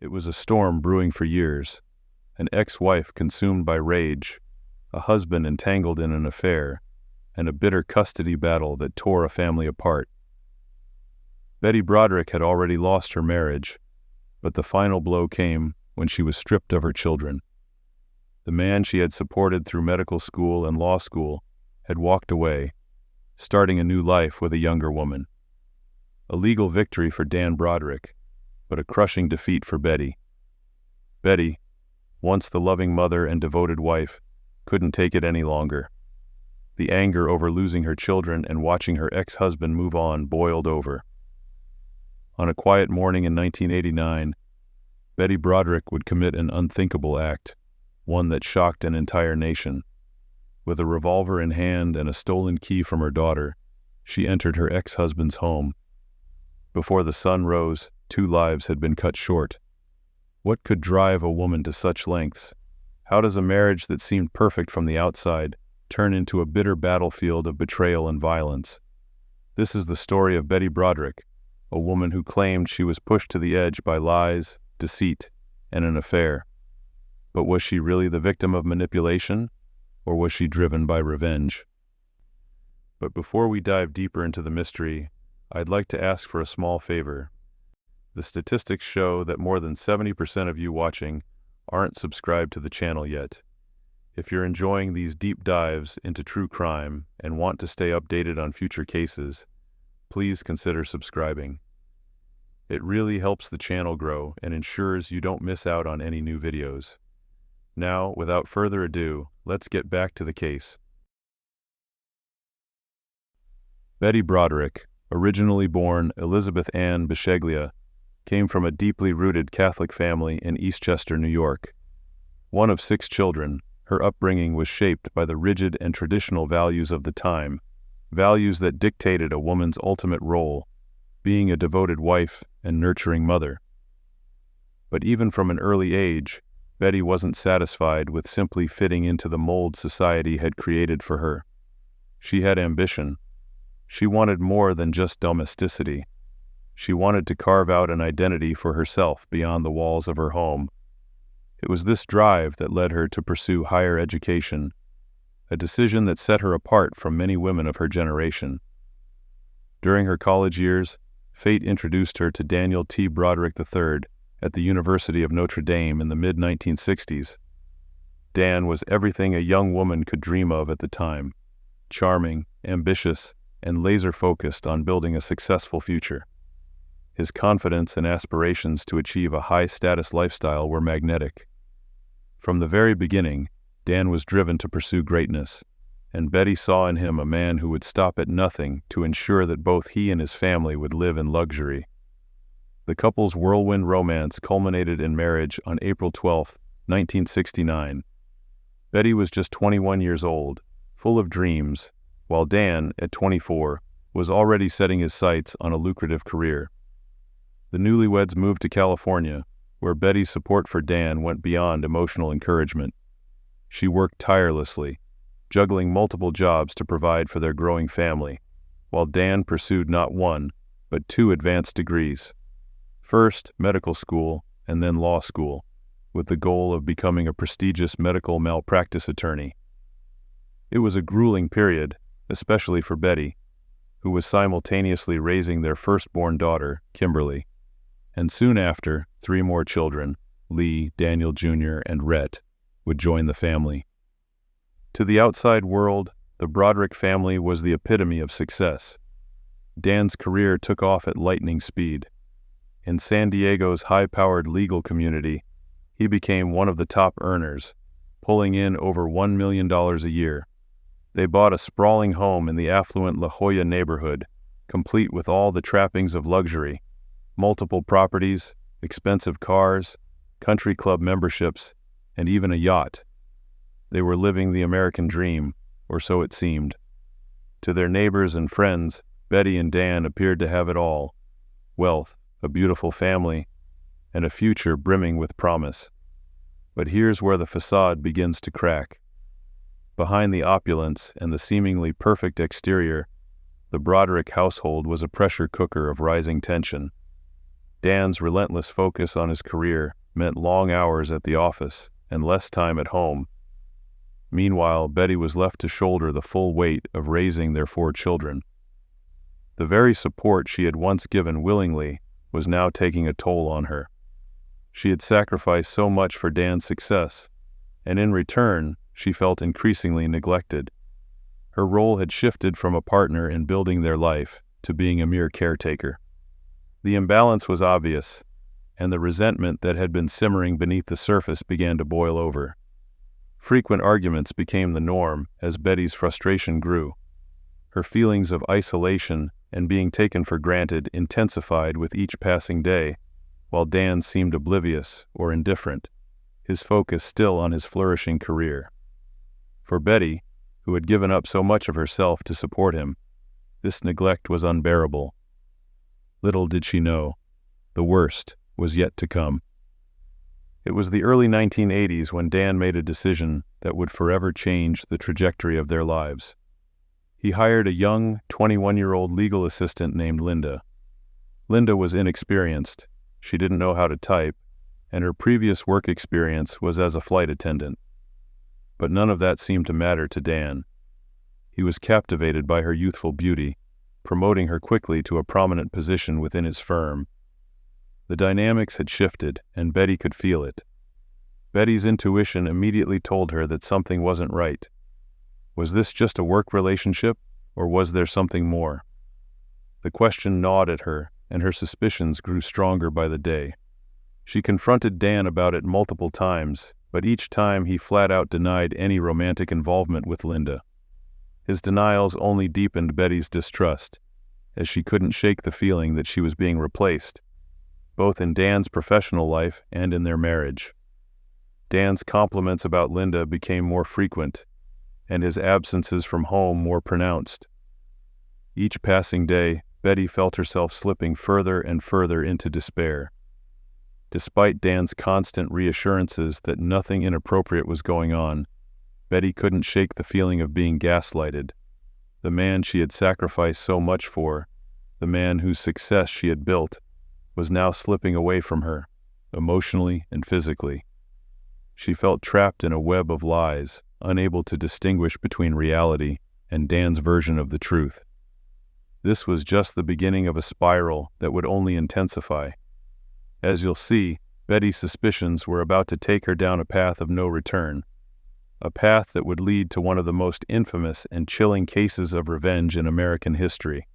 It was a storm brewing for years, an ex-wife consumed by rage, a husband entangled in an affair, and a bitter custody battle that tore a family apart. Betty Broderick had already lost her marriage, but the final blow came when she was stripped of her children. The man she had supported through medical school and law school had walked away, starting a new life with a younger woman. A legal victory for Dan Broderick, but a crushing defeat for Betty. Betty, once the loving mother and devoted wife, couldn't take it any longer. The anger over losing her children and watching her ex-husband move on boiled over. On a quiet morning in 1989, Betty Broderick would commit an unthinkable act, one that shocked an entire nation. With a revolver in hand and a stolen key from her daughter, she entered her ex-husband's home. Before the sun rose, 2 lives had been cut short. What could drive a woman to such lengths? How does a marriage that seemed perfect from the outside turn into a bitter battlefield of betrayal and violence? This is the story of Betty Broderick, a woman who claimed she was pushed to the edge by lies, deceit, and an affair. But was she really the victim of manipulation, or was she driven by revenge? But before we dive deeper into the mystery, I'd like to ask for a small favor. The statistics show that more than 70% of you watching aren't subscribed to the channel yet. If you're enjoying these deep dives into true crime and want to stay updated on future cases, please consider subscribing. It really helps the channel grow and ensures you don't miss out on any new videos. Now, without further ado, let's get back to the case. Betty Broderick, originally born Elizabeth Ann Bisceglia, came from a deeply rooted Catholic family in Eastchester, New York. One of 6 children, her upbringing was shaped by the rigid and traditional values of the time, values that dictated a woman's ultimate role, being a devoted wife and nurturing mother. But even from an early age, Betty wasn't satisfied with simply fitting into the mold society had created for her. She had ambition. She wanted more than just domesticity. She wanted to carve out an identity for herself beyond the walls of her home. It was this drive that led her to pursue higher education, a decision that set her apart from many women of her generation. During her college years, fate introduced her to Daniel T. Broderick III at the University of Notre Dame in the mid-1960s. Dan was everything a young woman could dream of at the time: charming, ambitious, and laser-focused on building a successful future. His confidence and aspirations to achieve a high-status lifestyle were magnetic. From the very beginning, Dan was driven to pursue greatness, and Betty saw in him a man who would stop at nothing to ensure that both he and his family would live in luxury. The couple's whirlwind romance culminated in marriage on April 12, 1969. Betty was just 21 years old, full of dreams, while Dan, at 24, was already setting his sights on a lucrative career. The newlyweds moved to California, where Betty's support for Dan went beyond emotional encouragement. She worked tirelessly, juggling multiple jobs to provide for their growing family, while Dan pursued not 1, but 2 advanced degrees. First, medical school, and then law school, with the goal of becoming a prestigious medical malpractice attorney. It was a grueling period, especially for Betty, who was simultaneously raising their firstborn daughter, Kimberly, and soon after, 3 more children, Lee, Daniel Jr., and Rhett, would join the family. To the outside world, the Broderick family was the epitome of success. Dan's career took off at lightning speed. In San Diego's high-powered legal community, he became one of the top earners, pulling in over $1 million a year. They bought a sprawling home in the affluent La Jolla neighborhood, complete with all the trappings of luxury: multiple properties, expensive cars, country club memberships, and even a yacht. They were living the American dream, or so it seemed. To their neighbors and friends, Betty and Dan appeared to have it all: wealth, a beautiful family, and a future brimming with promise. But here's where the facade begins to crack. Behind the opulence and the seemingly perfect exterior, the Broderick household was a pressure cooker of rising tension. Dan's relentless focus on his career meant long hours at the office and less time at home. Meanwhile, Betty was left to shoulder the full weight of raising their 4 children. The very support she had once given willingly was now taking a toll on her. She had sacrificed so much for Dan's success, and in return, she felt increasingly neglected. Her role had shifted from a partner in building their life to being a mere caretaker. The imbalance was obvious, and the resentment that had been simmering beneath the surface began to boil over. Frequent arguments became the norm as Betty's frustration grew. Her feelings of isolation and being taken for granted intensified with each passing day, while Dan seemed oblivious or indifferent, his focus still on his flourishing career. For Betty, who had given up so much of herself to support him, this neglect was unbearable. Little did she know, the worst was yet to come. It was the early 1980s when Dan made a decision that would forever change the trajectory of their lives. He hired a young, 21-year-old legal assistant named Linda. Linda was inexperienced, she didn't know how to type, and her previous work experience was as a flight attendant. But none of that seemed to matter to Dan. He was captivated by her youthful beauty, promoting her quickly to a prominent position within his firm. The dynamics had shifted, and Betty could feel it. Betty's intuition immediately told her that something wasn't right. Was this just a work relationship, or was there something more? The question gnawed at her, and her suspicions grew stronger by the day. She confronted Dan about it multiple times, but each time he flat out denied any romantic involvement with Linda. His denials only deepened Betty's distrust, as she couldn't shake the feeling that she was being replaced, both in Dan's professional life and in their marriage. Dan's compliments about Linda became more frequent, and his absences from home more pronounced. Each passing day, Betty felt herself slipping further and further into despair. Despite Dan's constant reassurances that nothing inappropriate was going on, Betty couldn't shake the feeling of being gaslighted. The man she had sacrificed so much for, the man whose success she had built, was now slipping away from her, emotionally and physically. She felt trapped in a web of lies, unable to distinguish between reality and Dan's version of the truth. This was just the beginning of a spiral that would only intensify. As you'll see, Betty's suspicions were about to take her down a path of no return, a path that would lead to one of the most infamous and chilling cases of revenge in American history.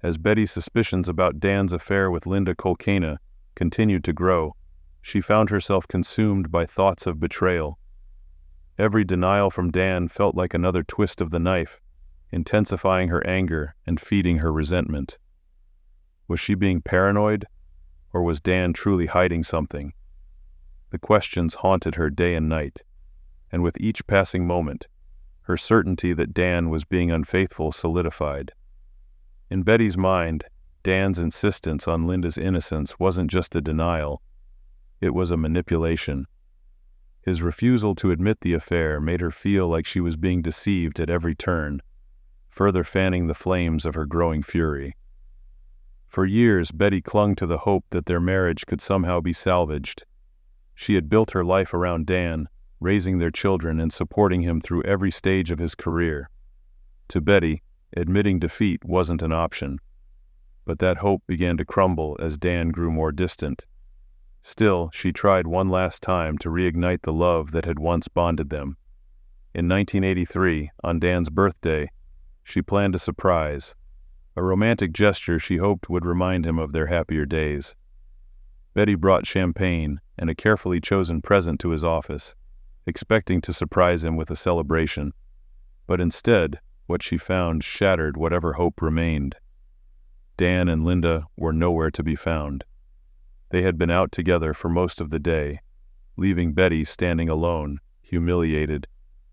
As Betty's suspicions about Dan's affair with Linda Colcana continued to grow, she found herself consumed by thoughts of betrayal. Every denial from Dan felt like another twist of the knife, intensifying her anger and feeding her resentment. Was she being paranoid, or was Dan truly hiding something? The questions haunted her day and night, and with each passing moment, her certainty that Dan was being unfaithful solidified. In Betty's mind, Dan's insistence on Linda's innocence wasn't just a denial, it was a manipulation. His refusal to admit the affair made her feel like she was being deceived at every turn, further fanning the flames of her growing fury. For years, Betty clung to the hope that their marriage could somehow be salvaged. She had built her life around Dan, raising their children and supporting him through every stage of his career. To Betty, admitting defeat wasn't an option. But that hope began to crumble as Dan grew more distant. Still, she tried one last time to reignite the love that had once bonded them. In 1983, on Dan's birthday, she planned a surprise, a romantic gesture she hoped would remind him of their happier days. Betty brought champagne and a carefully chosen present to his office, expecting to surprise him with a celebration. But instead, what she found shattered whatever hope remained. Dan and Linda were nowhere to be found. They had been out together for most of the day, leaving Betty standing alone, humiliated,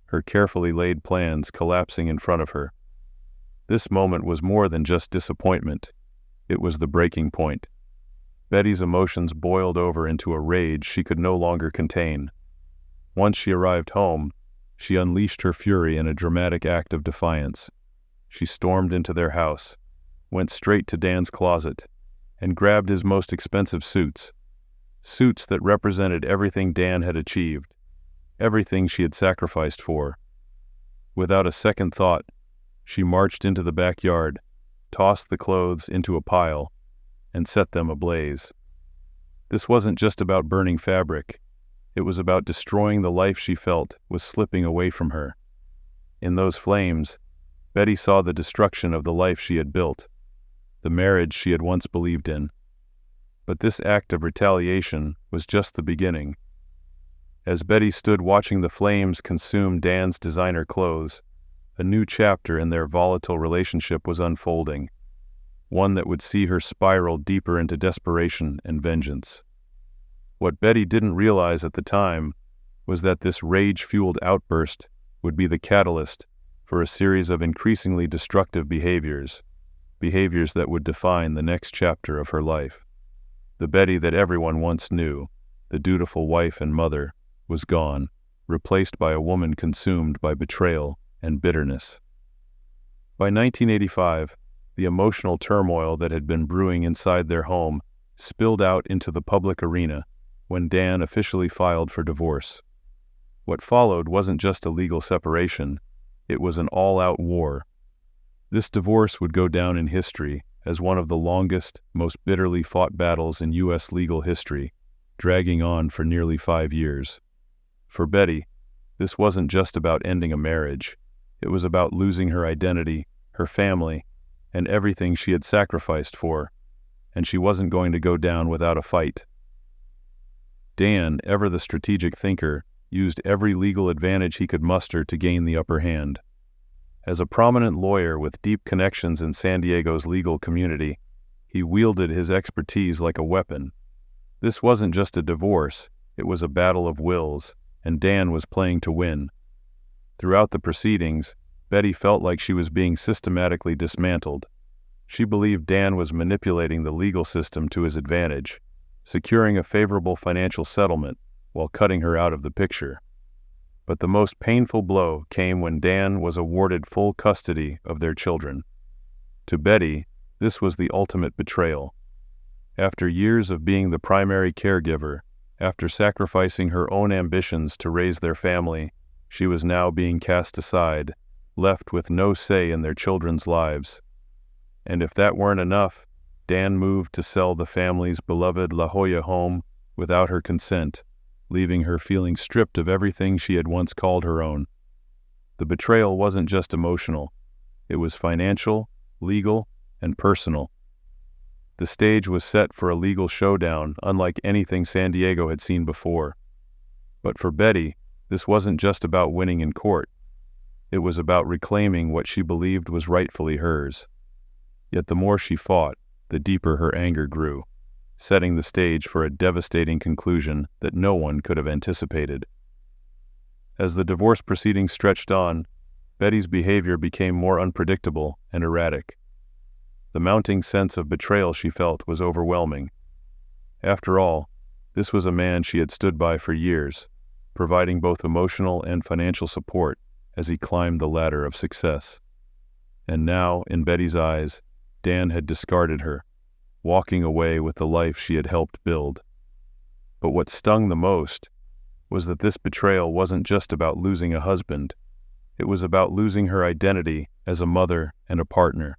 her carefully laid plans collapsing in front of her. This moment was more than just disappointment. It was the breaking point. Betty's emotions boiled over into a rage she could no longer contain. Once she arrived home, she unleashed her fury in a dramatic act of defiance. She stormed into their house, went straight to Dan's closet, and grabbed his most expensive suits. Suits that represented everything Dan had achieved, everything she had sacrificed for. Without a second thought, she marched into the backyard, tossed the clothes into a pile, and set them ablaze. This wasn't just about burning fabric. It was about destroying the life she felt was slipping away from her. In those flames, Betty saw the destruction of the life she had built, the marriage she had once believed in. But this act of retaliation was just the beginning. As Betty stood watching the flames consume Dan's designer clothes, a new chapter in their volatile relationship was unfolding, one that would see her spiral deeper into desperation and vengeance. What Betty didn't realize at the time was that this rage-fueled outburst would be the catalyst for a series of increasingly destructive behaviors that would define the next chapter of her life. The Betty that everyone once knew, the dutiful wife and mother, was gone, replaced by a woman consumed by betrayal and bitterness. By 1985, the emotional turmoil that had been brewing inside their home spilled out into the public arena when Dan officially filed for divorce. What followed wasn't just a legal separation, it was an all-out war. This divorce would go down in history as one of the longest, most bitterly fought battles in U.S. legal history, dragging on for nearly 5 years. For Betty, this wasn't just about ending a marriage. It was about losing her identity, her family, and everything she had sacrificed for, and she wasn't going to go down without a fight. Dan, ever the strategic thinker, used every legal advantage he could muster to gain the upper hand. As a prominent lawyer with deep connections in San Diego's legal community, he wielded his expertise like a weapon. This wasn't just a divorce, it was a battle of wills, and Dan was playing to win. Throughout the proceedings, Betty felt like she was being systematically dismantled. She believed Dan was manipulating the legal system to his advantage, securing a favorable financial settlement while cutting her out of the picture. But the most painful blow came when Dan was awarded full custody of their children. To Betty, this was the ultimate betrayal. After years of being the primary caregiver, after sacrificing her own ambitions to raise their family, she was now being cast aside, left with no say in their children's lives. And if that weren't enough, Dan moved to sell the family's beloved La Jolla home without her consent, leaving her feeling stripped of everything she had once called her own. The betrayal wasn't just emotional. It was financial, legal, and personal. The stage was set for a legal showdown unlike anything San Diego had seen before. But for Betty, this wasn't just about winning in court. It was about reclaiming what she believed was rightfully hers. Yet the more she fought, the deeper her anger grew, setting the stage for a devastating conclusion that no one could have anticipated. As the divorce proceedings stretched on, Betty's behavior became more unpredictable and erratic. The mounting sense of betrayal she felt was overwhelming. After all, this was a man she had stood by for years, providing both emotional and financial support as he climbed the ladder of success. And now, in Betty's eyes, Dan had discarded her, walking away with the life she had helped build. But what stung the most was that this betrayal wasn't just about losing a husband. It was about losing her identity as a mother and a partner.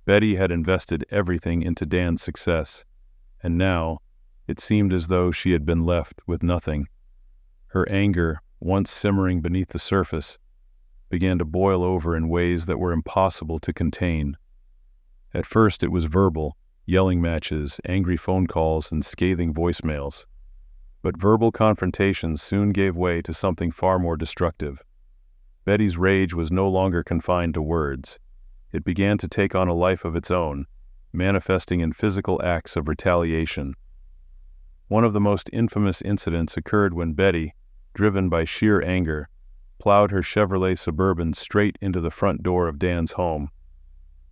Betty had invested everything into Dan's success, and now it seemed as though she had been left with nothing. Her anger, once simmering beneath the surface, began to boil over in ways that were impossible to contain. At first it was verbal, yelling matches, angry phone calls, and scathing voicemails. But verbal confrontations soon gave way to something far more destructive. Betty's rage was no longer confined to words. It began to take on a life of its own, manifesting in physical acts of retaliation. One of the most infamous incidents occurred when Betty, driven by sheer anger, plowed her Chevrolet Suburban straight into the front door of Dan's home.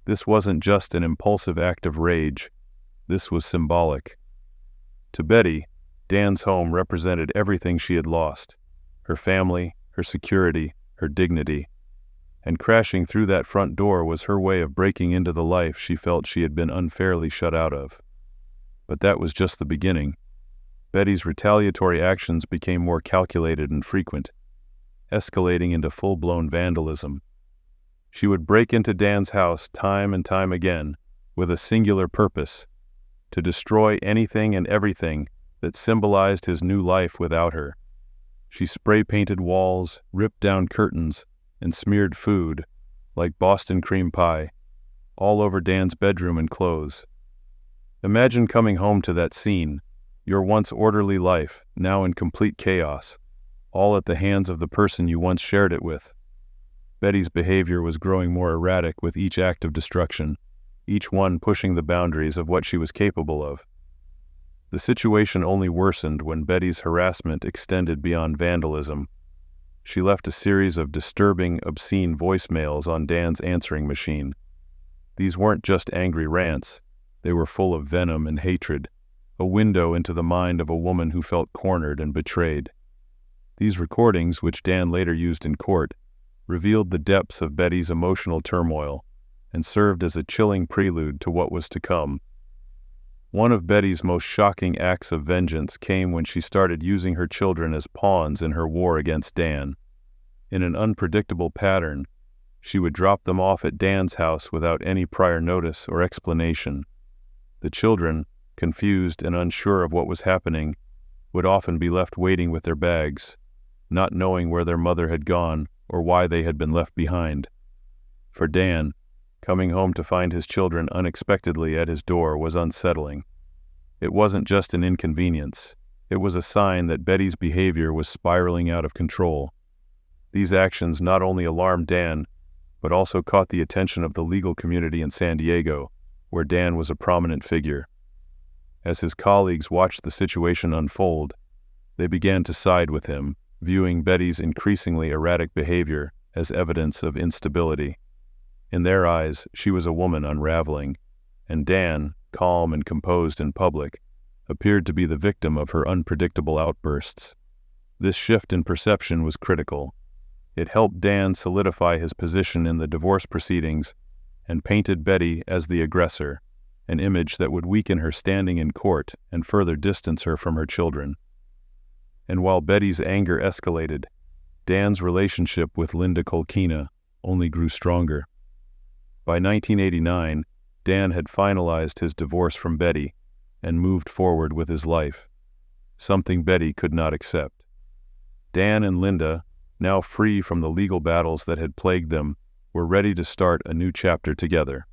This wasn't just an impulsive act of rage. This was symbolic. To Betty, Dan's home represented everything she had lost: her family, her security, her dignity. And crashing through that front door was her way of breaking into the life she felt she had been unfairly shut out of. But that was just the beginning. Betty's retaliatory actions became more calculated and frequent, escalating into full-blown vandalism. She would break into Dan's house time and time again, with a singular purpose: to destroy anything and everything that symbolized his new life without her. She spray-painted walls, ripped down curtains, and smeared food, like Boston cream pie, all over Dan's bedroom and clothes. Imagine coming home to that scene, your once orderly life, now in complete chaos, all at the hands of the person you once shared it with. Betty's behavior was growing more erratic with each act of destruction, each one pushing the boundaries of what she was capable of. The situation only worsened when Betty's harassment extended beyond vandalism. She left a series of disturbing, obscene voicemails on Dan's answering machine. These weren't just angry rants, they were full of venom and hatred, a window into the mind of a woman who felt cornered and betrayed. These recordings, which Dan later used in court, revealed the depths of Betty's emotional turmoil and served as a chilling prelude to what was to come. One of Betty's most shocking acts of vengeance came when she started using her children as pawns in her war against Dan. In an unpredictable pattern, she would drop them off at Dan's house without any prior notice or explanation. The children, confused and unsure of what was happening, would often be left waiting with their bags, not knowing where their mother had gone or why they had been left behind. For Dan, coming home to find his children unexpectedly at his door was unsettling. It wasn't just an inconvenience. It was a sign that Betty's behavior was spiraling out of control. These actions not only alarmed Dan, but also caught the attention of the legal community in San Diego, where Dan was a prominent figure. As his colleagues watched the situation unfold, they began to side with him, viewing Betty's increasingly erratic behavior as evidence of instability. In their eyes, she was a woman unraveling, and Dan, calm and composed in public, appeared to be the victim of her unpredictable outbursts. This shift in perception was critical. It helped Dan solidify his position in the divorce proceedings and painted Betty as the aggressor, an image that would weaken her standing in court and further distance her from her children. And while Betty's anger escalated, Dan's relationship with Linda Kolkina only grew stronger. By 1989, Dan had finalized his divorce from Betty and moved forward with his life, something Betty could not accept. Dan and Linda, now free from the legal battles that had plagued them, were ready to start a new chapter together.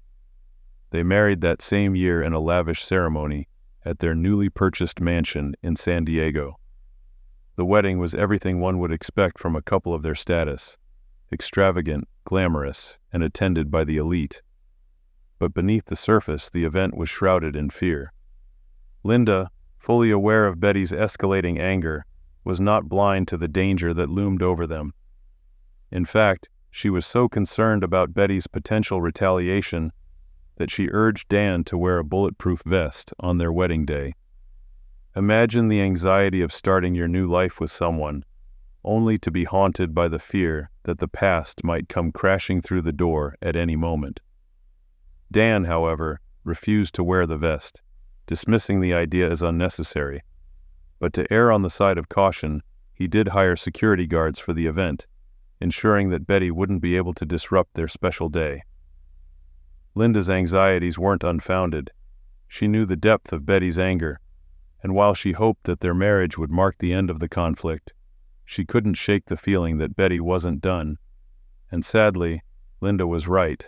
They married that same year in a lavish ceremony at their newly purchased mansion in San Diego. The wedding was everything one would expect from a couple of their status: extravagant, glamorous, and attended by the elite. But beneath the surface, the event was shrouded in fear. Linda, fully aware of Betty's escalating anger, was not blind to the danger that loomed over them. In fact, she was so concerned about Betty's potential retaliation that she urged Dan to wear a bulletproof vest on their wedding day. Imagine the anxiety of starting your new life with someone, only to be haunted by the fear that the past might come crashing through the door at any moment. Dan, however, refused to wear the vest, dismissing the idea as unnecessary. But to err on the side of caution, he did hire security guards for the event, ensuring that Betty wouldn't be able to disrupt their special day. Linda's anxieties weren't unfounded. She knew the depth of Betty's anger, and while she hoped that their marriage would mark the end of the conflict, she couldn't shake the feeling that Betty wasn't done. And sadly, Linda was right.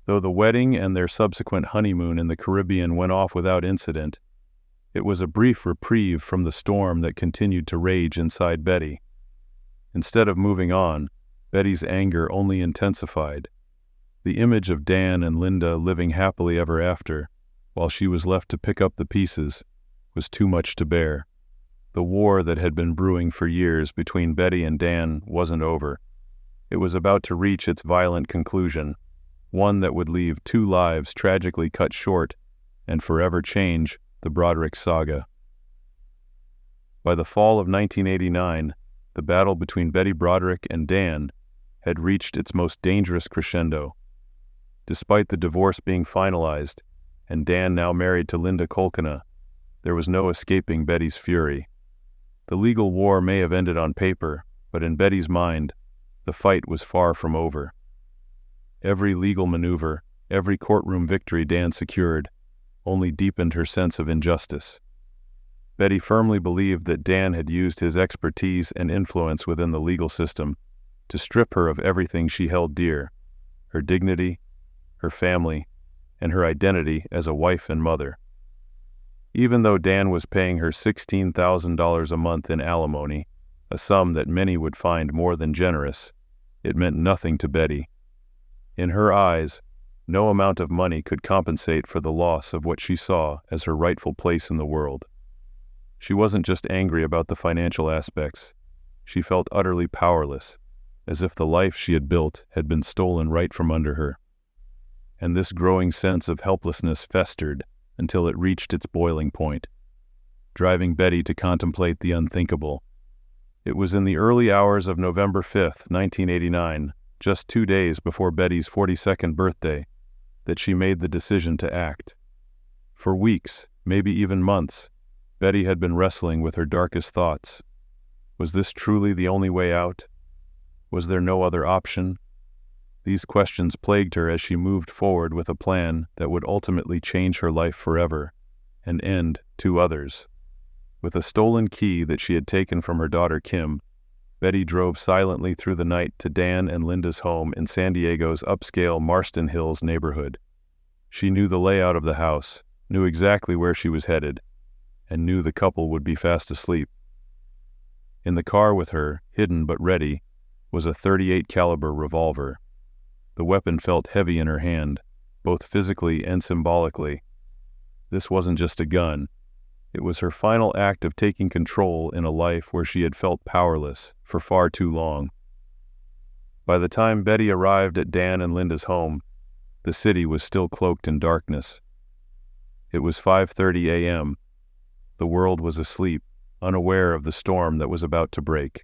Though the wedding and their subsequent honeymoon in the Caribbean went off without incident, it was a brief reprieve from the storm that continued to rage inside Betty. Instead of moving on, Betty's anger only intensified. The image of Dan and Linda living happily ever after, while she was left to pick up the pieces, was too much to bear. The war that had been brewing for years between Betty and Dan wasn't over. It was about to reach its violent conclusion, one that would leave two lives tragically cut short and forever change the Broderick saga. By the fall of 1989, the battle between Betty Broderick and Dan had reached its most dangerous crescendo. Despite the divorce being finalized, and Dan now married to Linda Kolkina, There was no escaping Betty's fury. The legal war may have ended on paper, but in Betty's mind, the fight was far from over. Every legal maneuver, every courtroom victory Dan secured, only deepened her sense of injustice. Betty firmly believed that Dan had used his expertise and influence within the legal system to strip her of everything she held dear: her dignity, her family, and her identity as a wife and mother. Even though Dan was paying her $16,000 a month in alimony, a sum that many would find more than generous, it meant nothing to Betty. In her eyes, no amount of money could compensate for the loss of what she saw as her rightful place in the world. She wasn't just angry about the financial aspects. She felt utterly powerless, as if the life she had built had been stolen right from under her. And this growing sense of helplessness festered until it reached its boiling point, driving Betty to contemplate the unthinkable. It was in the early hours of November 5th, 1989, just 2 days before Betty's 42nd birthday, that she made the decision to act. For weeks, maybe even months, Betty had been wrestling with her darkest thoughts. Was this truly the only way out? Was there no other option? These questions plagued her as she moved forward with a plan that would ultimately change her life forever and end 2 others. With a stolen key that she had taken from her daughter Kim, Betty drove silently through the night to Dan and Linda's home in San Diego's upscale Marston Hills neighborhood. She knew the layout of the house, knew exactly where she was headed, and knew the couple would be fast asleep. In the car with her, hidden but ready, was a .38 caliber revolver. The weapon felt heavy in her hand, both physically and symbolically. This wasn't just a gun. It was her final act of taking control in a life where she had felt powerless for far too long. By the time Betty arrived at Dan and Linda's home, the city was still cloaked in darkness. It was 5:30 a.m. The world was asleep, unaware of the storm that was about to break.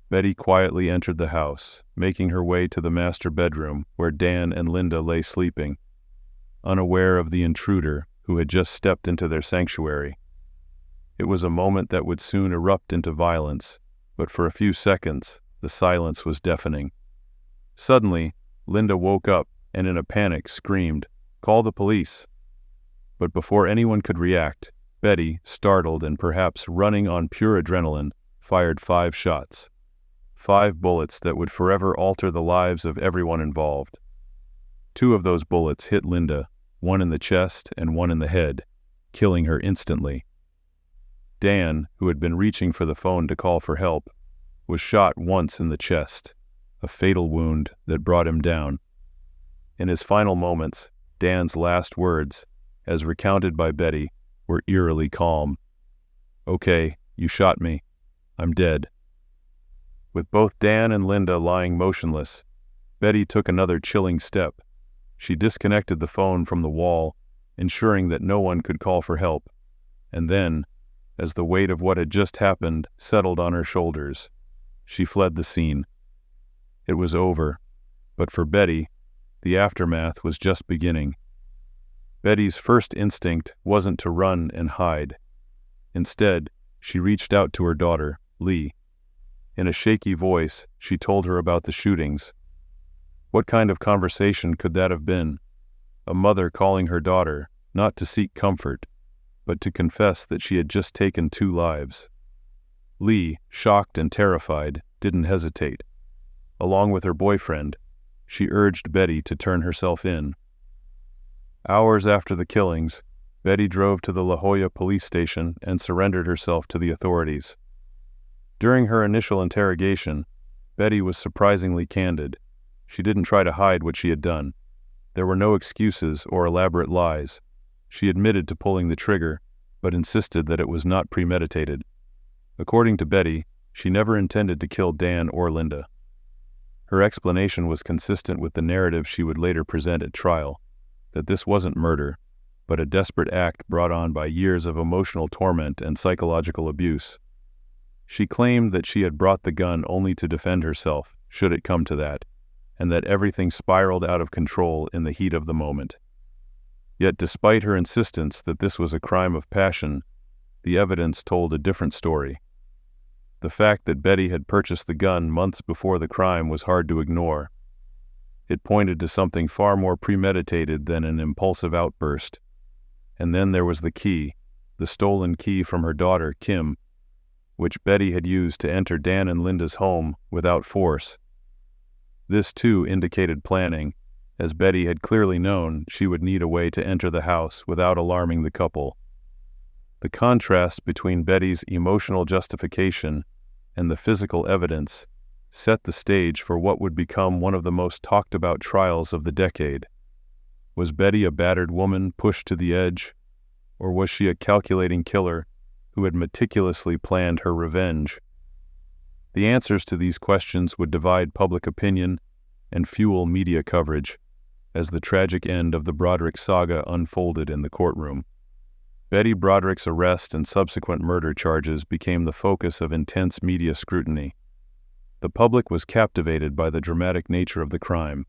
Betty quietly entered the house, making her way to the master bedroom where Dan and Linda lay sleeping, unaware of the intruder who had just stepped into their sanctuary. It was a moment that would soon erupt into violence, but for a few seconds, the silence was deafening. Suddenly, Linda woke up and in a panic screamed, "Call the police!" But before anyone could react, Betty, startled and perhaps running on pure adrenaline, fired 5 shots. 5 bullets that would forever alter the lives of everyone involved. 2 of those bullets hit Linda, one in the chest and one in the head, killing her instantly. Dan, who had been reaching for the phone to call for help, was shot once in the chest, a fatal wound that brought him down. In his final moments, Dan's last words, as recounted by Betty, were eerily calm. "Okay, you shot me. I'm dead." With both Dan and Linda lying motionless, Betty took another chilling step. She disconnected the phone from the wall, ensuring that no one could call for help. And then, as the weight of what had just happened settled on her shoulders, she fled the scene. It was over, but for Betty, the aftermath was just beginning. Betty's first instinct wasn't to run and hide. Instead, she reached out to her daughter, Lee. In a shaky voice, she told her about the shootings. What kind of conversation could that have been? A mother calling her daughter, not to seek comfort, but to confess that she had just taken 2 lives. Lee, shocked and terrified, didn't hesitate. Along with her boyfriend, she urged Betty to turn herself in. Hours after the killings, Betty drove to the La Jolla police station and surrendered herself to the authorities. During her initial interrogation, Betty was surprisingly candid. She didn't try to hide what she had done. There were no excuses or elaborate lies. She admitted to pulling the trigger, but insisted that it was not premeditated. According to Betty, she never intended to kill Dan or Linda. Her explanation was consistent with the narrative she would later present at trial, that this wasn't murder, but a desperate act brought on by years of emotional torment and psychological abuse. She claimed that she had brought the gun only to defend herself, should it come to that, and that everything spiraled out of control in the heat of the moment. Yet despite her insistence that this was a crime of passion, the evidence told a different story. The fact that Betty had purchased the gun months before the crime was hard to ignore. It pointed to something far more premeditated than an impulsive outburst. And then there was the key, the stolen key from her daughter, Kim, which Betty had used to enter Dan and Linda's home without force. This too indicated planning, as Betty had clearly known she would need a way to enter the house without alarming the couple. The contrast between Betty's emotional justification and the physical evidence set the stage for what would become one of the most talked-about trials of the decade. Was Betty a battered woman pushed to the edge, or was she a calculating killer who had meticulously planned her revenge? The answers to these questions would divide public opinion and fuel media coverage as the tragic end of the Broderick saga unfolded in the courtroom. Betty Broderick's arrest and subsequent murder charges became the focus of intense media scrutiny. The public was captivated by the dramatic nature of the crime,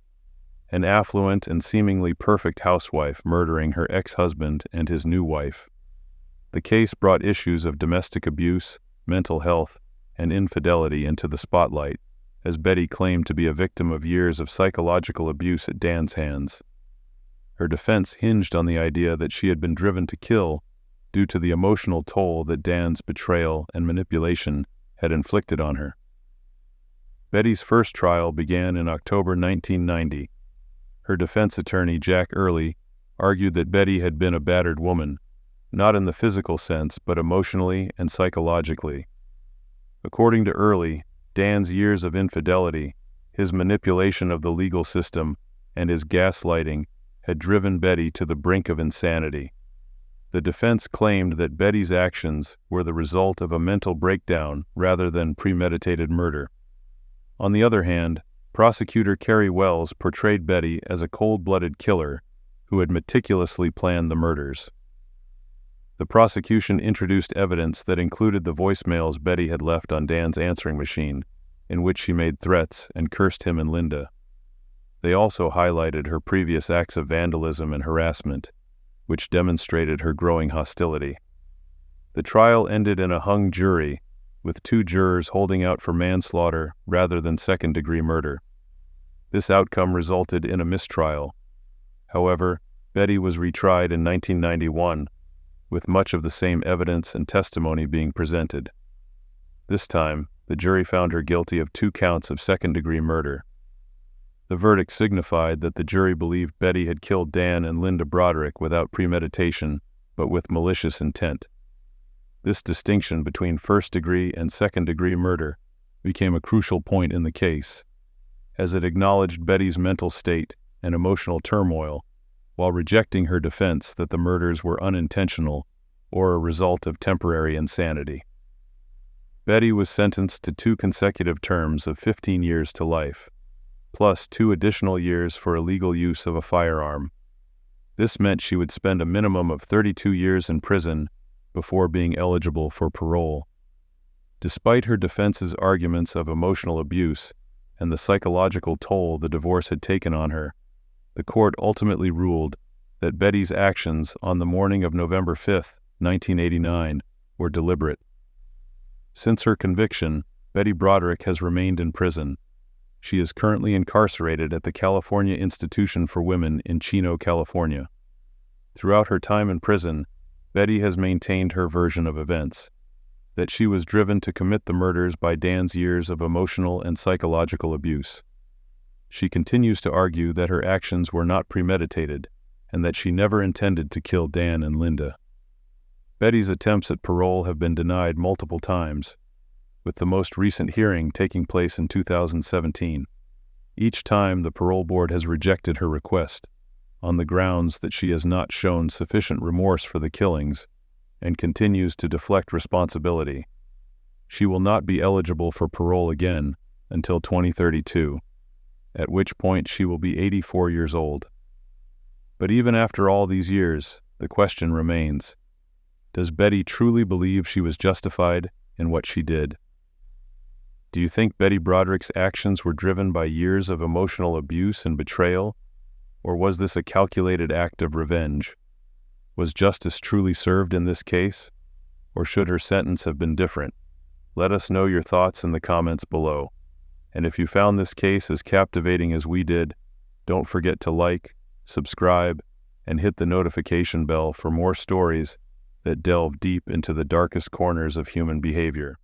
an affluent and seemingly perfect housewife murdering her ex-husband and his new wife. The case brought issues of domestic abuse, mental health, and infidelity into the spotlight, as Betty claimed to be a victim of years of psychological abuse at Dan's hands. Her defense hinged on the idea that she had been driven to kill due to the emotional toll that Dan's betrayal and manipulation had inflicted on her. Betty's first trial began in October 1990. Her defense attorney, Jack Early, argued that Betty had been a battered woman, not in the physical sense, but emotionally and psychologically. According to Early, Dan's years of infidelity, his manipulation of the legal system, and his gaslighting had driven Betty to the brink of insanity. The defense claimed that Betty's actions were the result of a mental breakdown rather than premeditated murder. On the other hand, prosecutor Carrie Wells portrayed Betty as a cold-blooded killer who had meticulously planned the murders. The prosecution introduced evidence that included the voicemails Betty had left on Dan's answering machine, in which she made threats and cursed him and Linda. They also highlighted her previous acts of vandalism and harassment, which demonstrated her growing hostility. The trial ended in a hung jury, with 2 jurors holding out for manslaughter rather than second-degree murder. This outcome resulted in a mistrial. However, Betty was retried in 1991, with much of the same evidence and testimony being presented. This time, the jury found her guilty of 2 counts of second-degree murder. The verdict signified that the jury believed Betty had killed Dan and Linda Broderick without premeditation, but with malicious intent. This distinction between first-degree and second-degree murder became a crucial point in the case, as it acknowledged Betty's mental state and emotional turmoil, while rejecting her defense that the murders were unintentional or a result of temporary insanity. Betty was sentenced to 2 consecutive terms of 15 years to life, plus 2 additional years for illegal use of a firearm. This meant she would spend a minimum of 32 years in prison before being eligible for parole. Despite her defense's arguments of emotional abuse and the psychological toll the divorce had taken on her, the court ultimately ruled that Betty's actions on the morning of November 5, 1989, were deliberate. Since her conviction, Betty Broderick has remained in prison. She is currently incarcerated at the California Institution for Women in Chino, California. Throughout her time in prison, Betty has maintained her version of events, that she was driven to commit the murders by Dan's years of emotional and psychological abuse. She continues to argue that her actions were not premeditated and that she never intended to kill Dan and Linda. Betty's attempts at parole have been denied multiple times, with the most recent hearing taking place in 2017. Each time, the parole board has rejected her request, on the grounds that she has not shown sufficient remorse for the killings and continues to deflect responsibility. She will not be eligible for parole again until 2032, at which point she will be 84 years old. But even after all these years, the question remains: does Betty truly believe she was justified in what she did? Do you think Betty Broderick's actions were driven by years of emotional abuse and betrayal, Or was this a calculated act of revenge? Was justice truly served in this case? Or should her sentence have been different? Let us know your thoughts in the comments below. And if you found this case as captivating as we did, don't forget to like, subscribe, and hit the notification bell for more stories that delve deep into the darkest corners of human behavior.